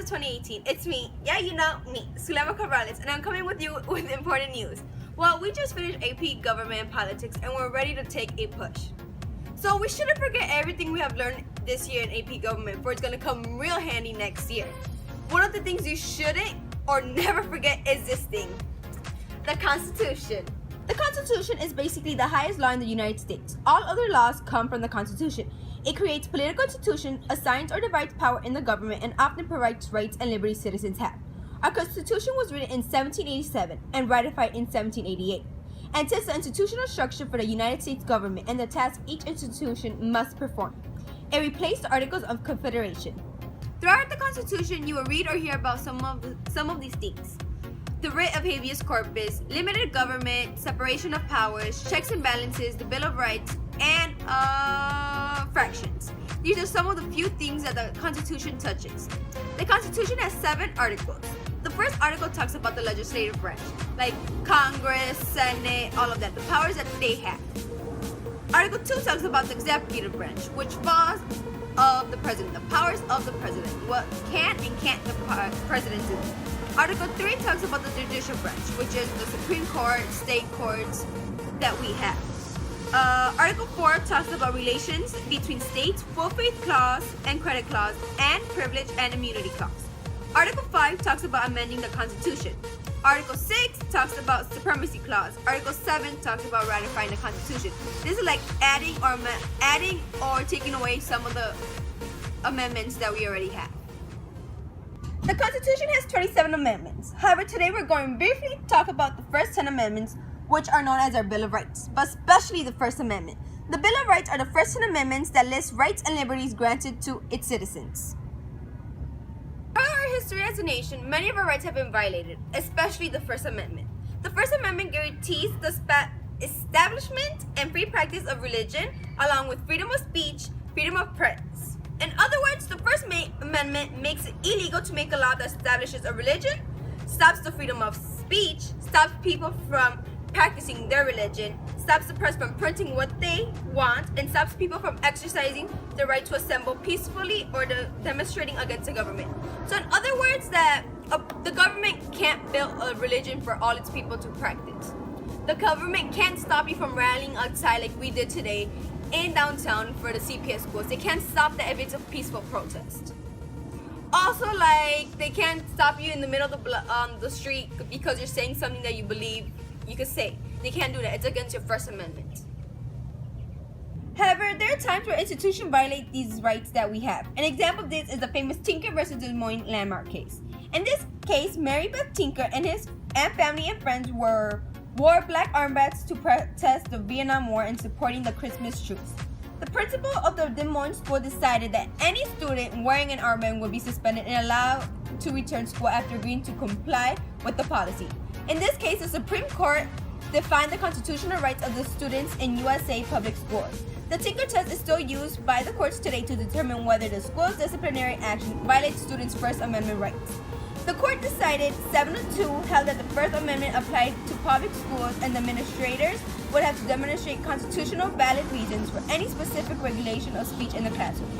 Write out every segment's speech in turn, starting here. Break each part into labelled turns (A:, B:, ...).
A: of 2018. It's me, yeah, you know me, Sulema Cabrales, and I'm coming with you with important news. Well, we just finished AP Government and Politics, and we're ready to take a push. So we shouldn't forget everything we have learned this year in AP Government, for it's gonna come real handy next year. One of the things you shouldn't or never forget is this thing: the Constitution. The Constitution is basically the highest law in the United States. All other laws come from the Constitution. It creates political institutions, assigns or divides power in the government, and often provides rights and liberties citizens have. Our Constitution was written in 1787 and ratified in 1788, and sets the institutional structure for the United States government and the tasks each institution must perform. It replaced the Articles of Confederation. Throughout the Constitution, you will read or hear about some of these things: the writ of habeas corpus, limited government, separation of powers, checks and balances, the Bill of Rights, and fractions. These are some of the few things that the Constitution touches. The Constitution has 7 articles. The first article talks about the legislative branch, like Congress, Senate, all of that, the powers that they have. Article 2 talks about the executive branch, which falls of the president, the powers of the president, what can and can't the president do. Article 3 talks about the judicial branch, which is the Supreme Court, state courts that we have. Article 4 talks about relations between states, full faith clause and credit clause, and privilege and immunity clause. Article 5 talks about amending the Constitution. Article 6 talks about supremacy clause. Article 7 talks about ratifying the Constitution. This is like adding or taking away some of the amendments that we already have. The Constitution has 27 amendments. However, today we're going to briefly talk about the first 10 amendments, which are known as our Bill of Rights, but especially the First Amendment. The Bill of Rights are the first 10 amendments that list rights and liberties granted to its citizens. Throughout our history as a nation, many of our rights have been violated, especially the First Amendment. The First Amendment guarantees the establishment and free practice of religion, along with freedom of speech, freedom of press. In other words, the First Amendment makes it illegal to make a law that establishes a religion, stops the freedom of speech, stops people from practicing their religion, stops the press from printing what they want, and stops people from exercising the right to assemble peacefully or demonstrating against the government. So in other words, that the government can't build a religion for all its people to practice. The government can't stop you from rallying outside like we did today in downtown for the CPS schools. They can't stop that if it's a peaceful protest. Also, like, they can't stop you in the middle of the street because you're saying something that you believe you could say. They can't do that. It's against your First Amendment. However, there are times where institutions violate these rights that we have. An example of this is the famous Tinker versus Des Moines landmark case. In this case, Mary Beth Tinker and his family and friends wore black armbands to protest the Vietnam War and supporting the Christmas truce. The principal of the Des Moines school decided that any student wearing an armband would be suspended and allowed to return school after agreeing to comply with the policy. In this case, the Supreme Court defined the constitutional rights of the students in USA public schools. The Tinker test is still used by the courts today to determine whether the school's disciplinary action violates students' First Amendment rights. The court decided 7-2 held that the First Amendment applied to public schools, and the administrators would have to demonstrate constitutional valid reasons for any specific regulation of speech in the classroom.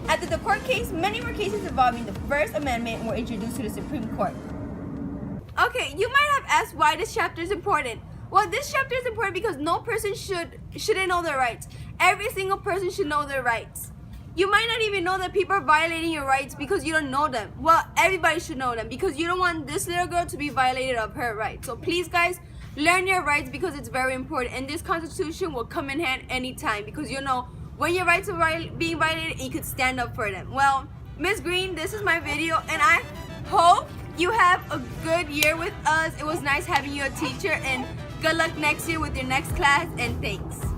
A: After the court case, many more cases involving the First Amendment were introduced to the Supreme Court. Okay, you might have asked why this chapter is important. Well, this chapter is important because no person shouldn't know their rights. Every single person should know their rights. You might not even know that people are violating your rights because you don't know them. Well, everybody should know them because you don't want this little girl to be violated of her rights. So please, guys, learn your rights because it's very important. And this Constitution will come in hand anytime because you know when your rights are being violated, you could stand up for them. Well, Miss Green, this is my video, and I hope you have a good year with us. It was nice having you a teacher, and good luck next year with your next class, and thanks.